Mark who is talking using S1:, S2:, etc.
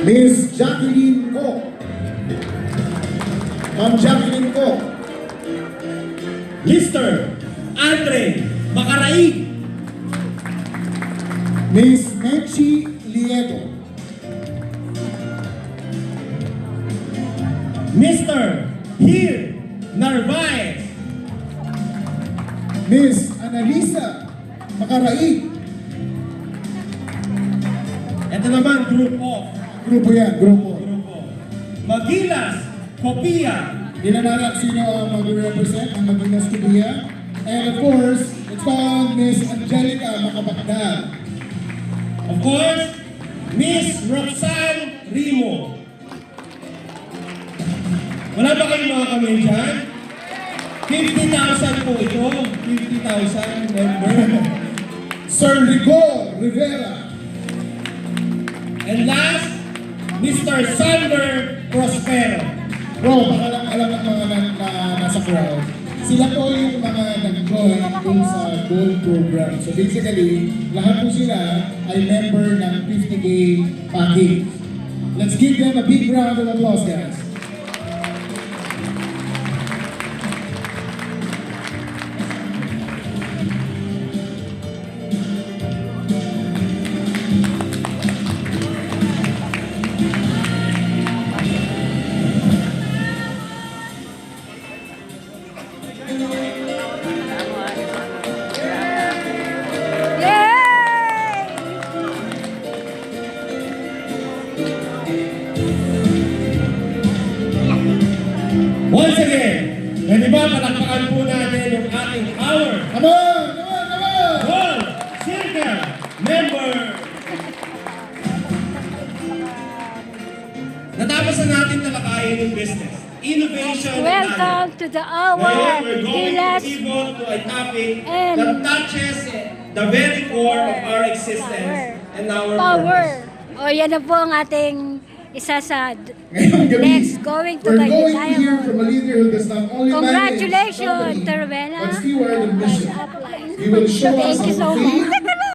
S1: Miss Jacqueline Ko. Ma'am Jacqueline Ko.
S2: Mr. Andre Macaraig.
S1: Miss Mechi Lieto.
S2: Mr. Hir Narvaez.
S1: Miss Annalisa Macaraig.
S2: Ito naman, group of.
S1: Grupo yan, grupo.
S2: Magilas Copia.
S1: Ilanarap sino ang mag-represent ang Maginas Copia. And of course, it's called Miss Angelica Macabacdal.
S2: Of course, Miss Roxanne Rimo. Wala ba kayong mga kamay dyan? 50,000 po ito. 50,000 member.
S1: Sir Rigor Rivera.
S2: And last, Mr. Sander Prospero.
S1: Bro, baka lang alam ng mga nasa crowd. Sila po yung mga nag-join dun sa Gold Program. So basically, lahat po sila ay member ng 50K package. Let's give them a big round of applause, guys.
S2: Once again, pwede ba palakpakan po natin yung ating power
S1: Come on! Come on! Come on!
S2: World Circle member. Natapos na natin talakayin yung business, innovation, and
S3: Welcome
S2: talent.
S3: to the
S2: Ngayon,
S3: hour.
S2: we're going to
S3: Let's
S2: pivot to a topic
S3: And-
S2: that touches the very core of our existence and our
S3: power.
S2: purpose.
S3: O yan na po ang ating isa sa
S1: Ngayong gabi,
S3: next going to
S1: we're
S3: the
S1: going to hear
S3: diamond.
S1: from a leader who does not only
S3: Congratulations,
S1: manage the company,
S3: Tervela.
S1: but steward the mission.
S3: Upline.
S1: He will show us
S3: Thank you so
S1: how faith,
S3: much.